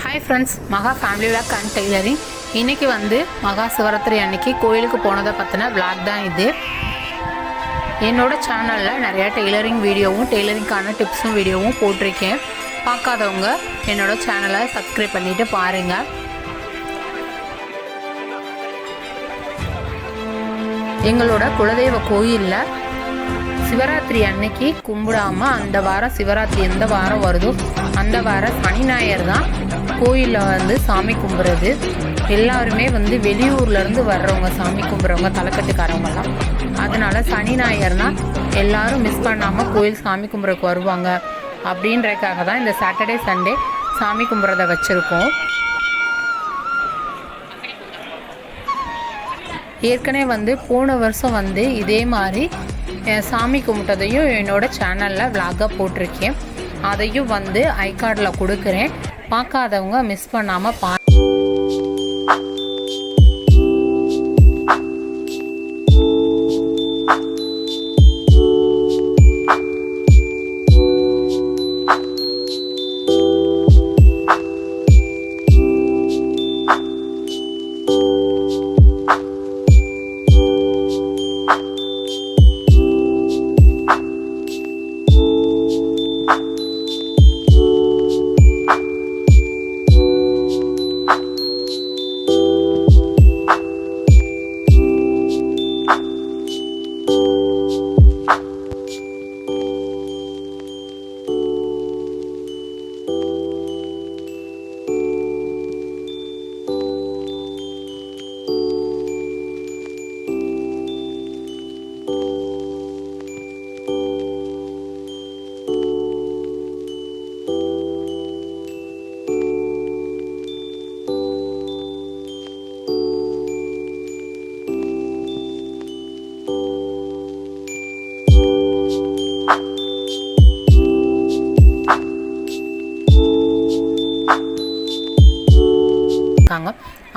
Hi friends, மகா family vlog and tailoring. இன்றைக்கி மகா சிவராத்திரி அன்னைக்கு கோயிலுக்கு போனதை பற்றின விளாக் தான் இது. என்னோடய சேனலில் நிறையா டெய்லரிங் வீடியோவும் டெய்லரிங்கான டிப்ஸும் வீடியோவும் போட்டிருக்கேன். பார்க்காதவங்க என்னோடய சேனலை சப்ஸ்கிரைப் பண்ணிவிட்டு பாருங்கள். எங்களோட குலதெய்வ கோயிலில் சிவராத்திரி அன்னைக்கு கும்பிடாமல் அந்த வாரம் சிவராத்திரி எந்த வாரம் வருதோ அந்த வாரம் சனி ஞாயிறு தான் கோயிலில் சாமி கும்பிட்றது. எல்லாருமே வெளியூர்லேருந்து வர்றவங்க சாமி கும்பிட்றவங்க தலைக்கட்டுக்காரவங்கலாம். அதனால் சனி ஞாயிறுனா எல்லோரும் மிஸ் பண்ணாமல் கோயில் சாமி கும்பிட்றதுக்கு வருவாங்க அப்படின்றதுக்காக தான் இந்த சாட்டர்டே சண்டே சாமி கும்பிட்றத வச்சுருக்கோம். ஏற்கனவே போன வருஷம் இதே மாதிரி சாமி கும்பிட்டதையும் என்னோடய சேனலில் விளாகாக போட்டிருக்கேன். அதையும் ஐ கார்டில் கொடுக்குறேன். பார்க்காதவங்க மிஸ் பண்ணாமல்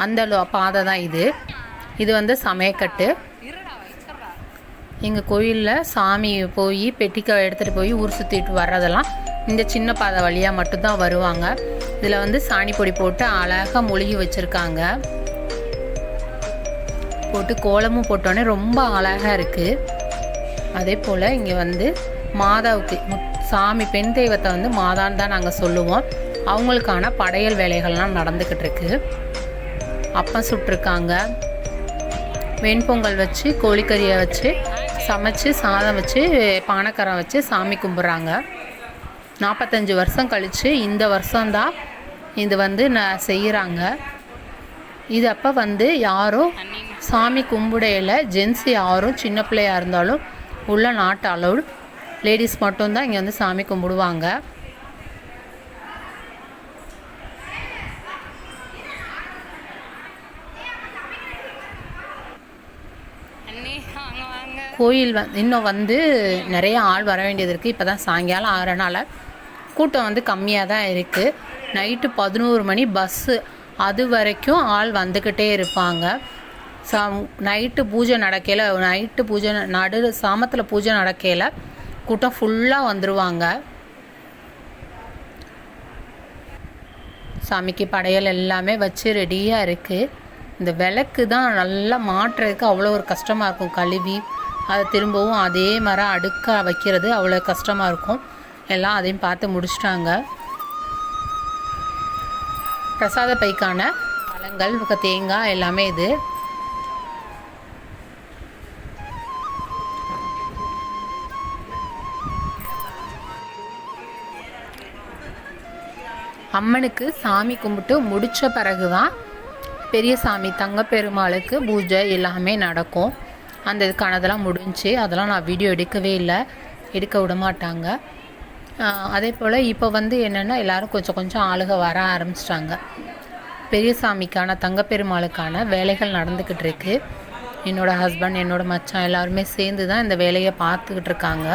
அந்த பாதை தான் இது சமயக்கட்டு. எங்கள் கோயிலில் சாமி போய் பெட்டிக்க எடுத்துகிட்டு போய் ஊர் சுற்றிட்டு வர்றதெல்லாம் இந்த சின்ன பாதை வழியாக மட்டும்தான் வருவாங்க. இதில் சாணி பொடி போட்டு அழகாக மொழிகி வச்சுருக்காங்க. போட்டு கோலமும் போட்டோன்னே ரொம்ப அழகாக இருக்குது. அதே போல் இங்கே மாதாவுக்கு சாமி பெண் தெய்வத்தை மாதான்னு தான் நாங்கள் சொல்லுவோம். அவங்களுக்கான படையல் வேலைகள்லாம் நடந்துக்கிட்டு இருக்கு. அப்பம் சுட்டிருக்காங்க. வெண்பொங்கல் வச்சு கோழிக்கறியை வச்சு சமைச்சு சாதம் வச்சு பானைக்கரம் வச்சு சாமி கும்பிட்றாங்க. 45 வருஷம் கழித்து இந்த வருஷம்தான் இது செய்கிறாங்க. இது அப்போ யாரும் சாமி கும்பிடையில் ஜென்ஸ் யாரும் சின்ன பிள்ளையாக இருந்தாலும் உள்ள நாட் அலவுட். லேடிஸ் மட்டும்தான் இங்கே சாமி கும்பிடுவாங்க. கோயில் இன்னும் நிறைய ஆள் வர வேண்டியது இருக்குது. இப்போ தான் சாயங்காலம் ஆகிறனால கூட்டம் கம்மியாக தான் இருக்குது. நைட்டு 11 மணி பஸ்ஸு அது வரைக்கும் ஆள் வந்துக்கிட்டே இருப்பாங்க. நைட்டு பூஜை நடக்கையில் நைட்டு பூஜை சாமத்தில் பூஜை நடக்கையில் கூட்டம் ஃபுல்லாக வந்துடுவாங்க. சாமிக்கு படையல் எல்லாமே வச்சு ரெடியாக இருக்குது. இந்த விளக்கு தான் நல்லா மாட்டுறதுக்கு அவ்வளோ ஒரு கஷ்டமாக இருக்கும். கழுவி அதை திரும்பவும் அதே மாதிரி அடுக்க வைக்கிறது அவ்வளோ கஷ்டமாக இருக்கும். எல்லாம் அதையும் பார்த்து முடிச்சிட்டாங்க. பிரசாத பைக்கான பழங்கள் தேங்காய் எல்லாமே இது. அம்மனுக்கு சாமி கும்பிட்டு முடித்த பிறகு தான் பெரிய சாமி தங்கப்பெருமாளுக்கு பூஜை எல்லாமே நடக்கும். அந்த இதுக்கானதெல்லாம் முடிஞ்சு அதெல்லாம் நான் வீடியோ எடுக்கவே இல்லை, எடுக்க விட மாட்டாங்க. அதே போல் இப்போ என்னென்னா எல்லோரும் கொஞ்சம் கொஞ்சம் ஆளுக வர ஆரம்பிச்சிட்டாங்க. பெரிய சாமிக்கான தங்கப்பெருமாளுக்கான வேலைகள் நடந்துக்கிட்டு இருக்கு. என்னோடய ஹஸ்பண்ட் என்னோடய மச்சான் எல்லாருமே சேர்ந்து தான் இந்த வேலையை பார்த்துக்கிட்டு இருக்காங்க.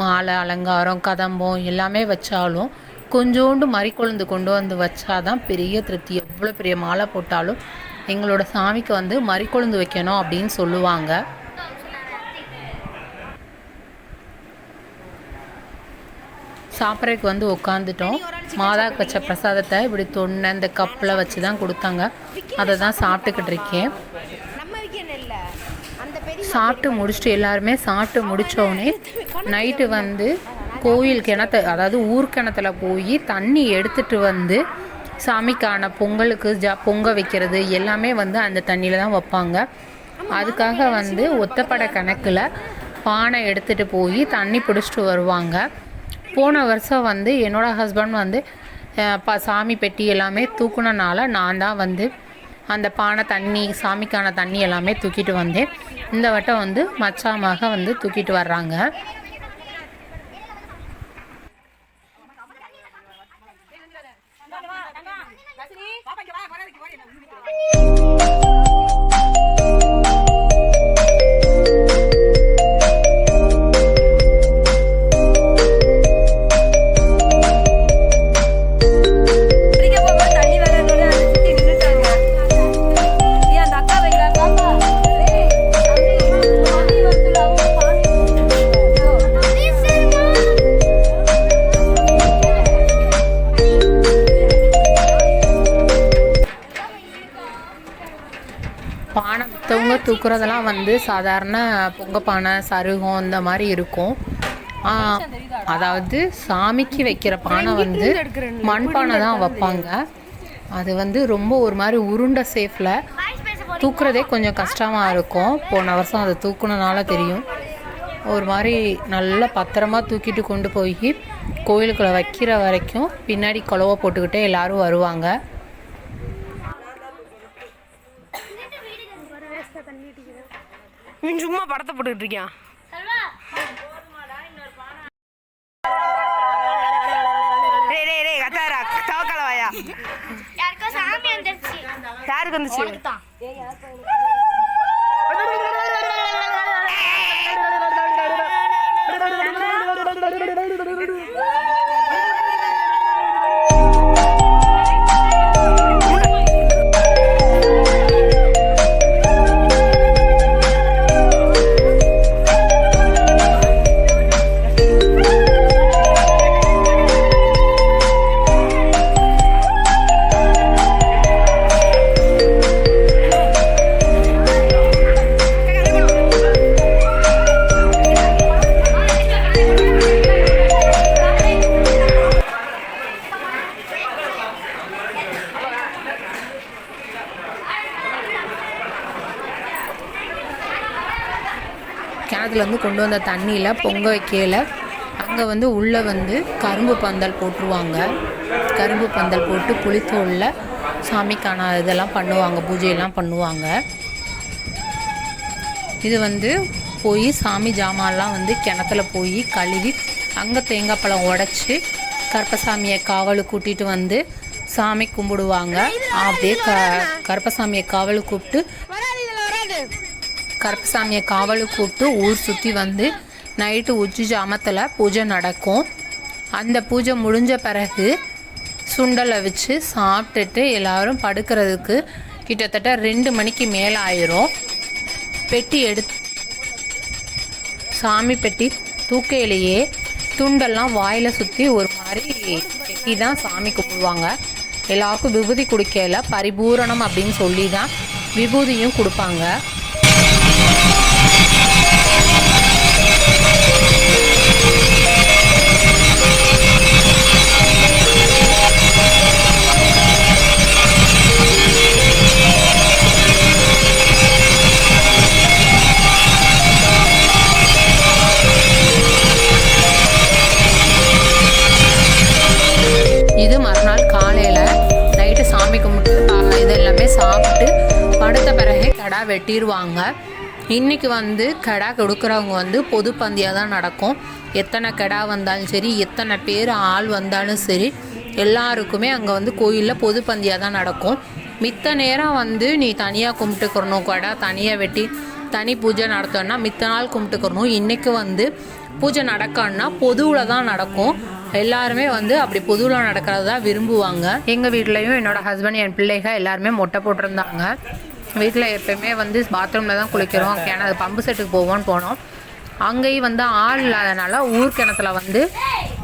மாலை அலங்காரம் கதம்பம் எல்லாமே வச்சாலும் கொஞ்சோண்டு மறிக்கொழுந்து கொண்டு வச்சாதான் பெரிய திருப்தி. எவ்வளோ பெரிய மாலை போட்டாலும் எங்களோட சாமிக்கு மறிக்கொழுந்து வைக்கணும் அப்படின்னு சொல்லுவாங்க. சாப்பிட்றதுக்கு வந்து உட்காந்துட்டோம். மாதாவுக்கு வச்ச பிரசாதத்தை இப்படி தொன்னை இந்த கப்பில் வச்சு தான் கொடுத்தாங்க. அதை தான் சாப்பிட்டுக்கிட்டு இருக்கேன். சாப்பிட்டு முடிச்சுட்டு எல்லாருமே சாப்பிட்டு முடித்தோடனே நைட்டு வந்து கோயில் அதாவது ஊர் கிணத்துல போய் தண்ணி எடுத்துகிட்டு வந்து சாமிக்கான பொங்கலுக்கு பொங்க வைக்கிறது எல்லாமே வந்து அந்த தண்ணியில் தான் வைப்பாங்க. அதுக்காக வந்து ஒத்தப்படை கணக்கில் பானை எடுத்துகிட்டு போய் தண்ணி பிடிச்சிட்டு வருவாங்க. போன வருஷம் வந்து என்னோடய ஹஸ்பண்ட் வந்து சாமி பெட்டி எல்லாமே தூக்குனனால நான் தான் வந்து அந்த பானை தண்ணி சாமிக்கான தண்ணி எல்லாமே தூக்கிட்டு வந்தேன். இந்த வட்டம் வந்து மச்சாமாக வந்து தூக்கிட்டு வர்றாங்க. பானை மற்றவங்க தூக்குறதெல்லாம் வந்து சாதாரண பொங்கப்பானை சருகம் இந்த மாதிரி இருக்கும். அதாவது சாமிக்கு வைக்கிற பானை வந்து மண்பானை தான் வைப்பாங்க. அது வந்து ரொம்ப ஒரு மாதிரி உருண்டை சேஃபில் தூக்குறதே கொஞ்சம் கஷ்டமாக இருக்கும். போன வருஷம் அதை தூக்குனனால தெரியும். ஒரு மாதிரி நல்லா பத்திரமா தூக்கிட்டு கொண்டு போய் கோயிலுக்குள்ளே வைக்கிற வரைக்கும் பின்னாடி குலவை போட்டுக்கிட்டே எல்லோரும் வருவாங்க. சும்மா படத்தை போட்டுக்கிட்டு இருக்கியா? யாருக்கு வந்துச்சு? கிணத்துலேருந்து கொண்டு வந்த தண்ணியில் பொங்க வைக்கல அங்கே வந்து உள்ளே வந்து கரும்பு பந்தல் போட்டுருவாங்க. கரும்பு பந்தல் போட்டு புளித்தோலில் சாமிக்கான இதெல்லாம் பண்ணுவாங்க, பூஜையெல்லாம் பண்ணுவாங்க. இது வந்து போய் சாமி ஜாமான்லாம் வந்து கிணத்துல போய் கழுவி அங்கே தேங்காய் பழம் உடச்சி கருப்பசாமியை காவலுக்கு கூட்டிகிட்டு வந்து சாமி கும்பிடுவாங்க. அப்படியே கருப்பசாமியை காவலுக்கு கூப்பிட்டு ஊர் சுற்றி வந்து நைட்டு உச்சி ஜாமத்தில் பூஜை நடக்கும். அந்த பூஜை முடிஞ்ச பிறகு சுண்டலை வச்சு சாப்பிட்டுட்டு எல்லோரும் படுக்கிறதுக்கு கிட்டத்தட்ட 2 மணிக்கு மேலே ஆயிரும். பெட்டி சாமி பெட்டி தூக்கையிலேயே துண்டெல்லாம் வாயில் சுற்றி ஒரு மாதிரி பெட்டி தான் சாமி கும்பிடுவாங்க. எல்லாருக்கும் விபூதி குடிக்கல, பரிபூரணம் அப்படின்னு சொல்லி தான் விபூதியும் கொடுப்பாங்க. இது மறுநாள் காலையில் நைட்டு சாமி கும்பிட்டு இதெல்லாமே சாப்பிட்டு படுத்த பிறகு கடா வெட்டிடுவாங்க. இன்றைக்கி வந்து கடா கொடுக்குறவங்க வந்து பொது பந்தியாக தான் நடக்கும். எத்தனை கடா வந்தாலும் சரி, எத்தனை பேர் ஆள் வந்தாலும் சரி, எல்லாருக்குமே அங்கே வந்து கோயிலில் பொது பந்தியாக தான் நடக்கும். மித்த நேரம் வந்து நீ தனியாக கும்பிட்டுக்கிறணும், கடா தனியாக வெட்டி தனி பூஜை நடத்தணும்னா மித்த நாள் கும்பிட்டுக்கிறணும். இன்றைக்கி வந்து பூஜை நடக்கணும்னா பொதுவில் தான் நடக்கும். எல்லாருமே வந்து அப்படி பொதுவில் நடக்கிறது தான் விரும்புவாங்க. எங்கள் வீட்லேயும் என்னோடய ஹஸ்பண்ட் என் பிள்ளைகள் எல்லாருமே மொட்டை போட்டிருந்தாங்க. வீட்டில் எப்போயுமே வந்து பாத்ரூமில் தான் குளிக்கிறோம். பம்பு செட்டுக்கு போவோன்னு போனோம். அங்கேயும் வந்து ஆள் இல்லாதனால ஊர் கிணத்துல வந்து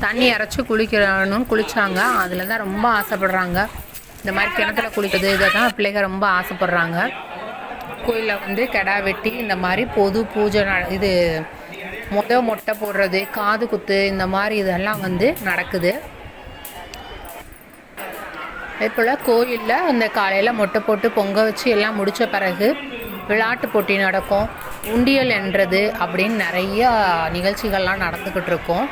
தண்ணி இறச்சி குளிக்கணும்னு குளித்தாங்க. அதில் தான் ரொம்ப ஆசைப்படுறாங்க. இந்த மாதிரி கிணத்துல குளிக்கிறது இதை தான் பிள்ளைங்க ரொம்ப ஆசைப்படுறாங்க. கோயிலில் வந்து கிடா வெட்டி இந்த மாதிரி பொது பூஜை இது மொட்டை போடுறது, காது குத்து, இந்த மாதிரி இதெல்லாம் வந்து நடக்குது. அதே போல் கோயிலில் அந்த காலையில் மொட்டை போட்டு பொங்க வச்சு எல்லாம் முடித்த பிறகு விளையாட்டு போட்டி நடக்கும். உண்டியல் என்றது அப்படின்னு நிறையா நிகழ்ச்சிகள்லாம் நடந்துக்கிட்டு இருக்கும்.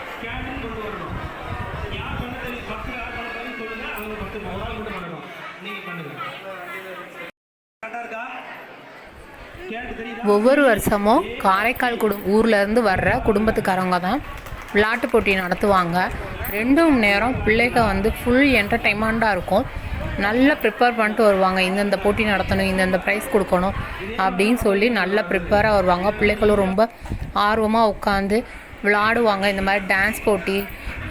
ஒவ்வொரு வருஷமும் காரைக்கால் ஊர்லேருந்து வர்ற குடும்பத்துக்காரங்க தான் விளையாட்டு போட்டி நடத்துவாங்க. 2 மணி நேரம் பிள்ளைங்க வந்து ஃபுல் என்டர்டைன்மெண்ட்டாக இருக்கும். நல்லா ப்ரிப்பேர் பண்ணிட்டு வருவாங்க. இந்தந்த போட்டி நடத்தணும், இந்தந்த ப்ரைஸ் கொடுக்கணும் அப்படின்னு சொல்லி நல்லா ப்ரிப்பேராக வருவாங்க. பிள்ளைகளும் ரொம்ப ஆர்வமாக உட்காந்து விளையாடுவாங்க. இந்த மாதிரி டான்ஸ் போட்டி,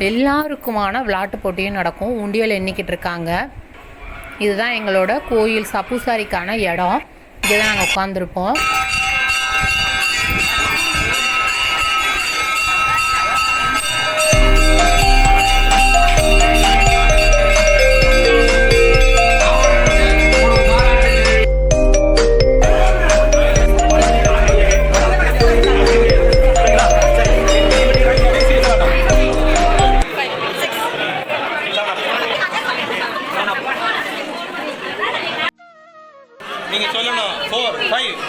எல்லாருக்குமான விளையாட்டு போட்டியும் நடக்கும். உண்டியல் எண்ணிக்கிட்டு இருக்காங்க. இதுதான் எங்களோட கோயில் சப்புசாரிக்கான இடம். இங்கே தான் நாங்கள் உட்காந்துருப்போம். நீங்க சொல்லணும் 4 5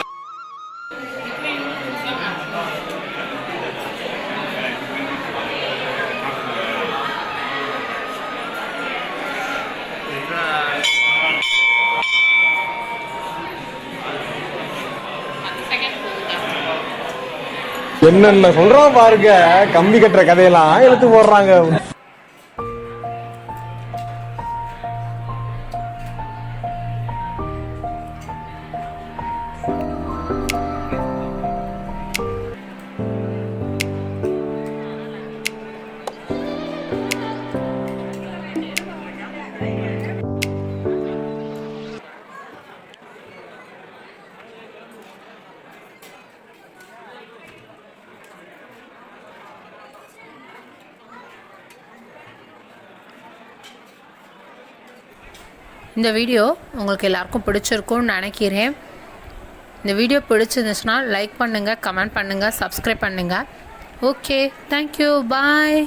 என்னென்ன சொல்றான் பாருங்க. கம்பி கட்டுற கதையெல்லாம் எடுத்து போடுறாங்க. இந்த வீடியோ உங்களுக்கு எல்லாருக்கும் பிடிச்சிருக்கும்னு நினைக்கிறேன். இந்த வீடியோ பிடிச்சிருந்துச்சுன்னா லைக் பண்ணுங்கள், கமெண்ட் பண்ணுங்கள், சப்ஸ்கிரைப் பண்ணுங்கள். ஓகே, தேங்க்யூ, பாய்.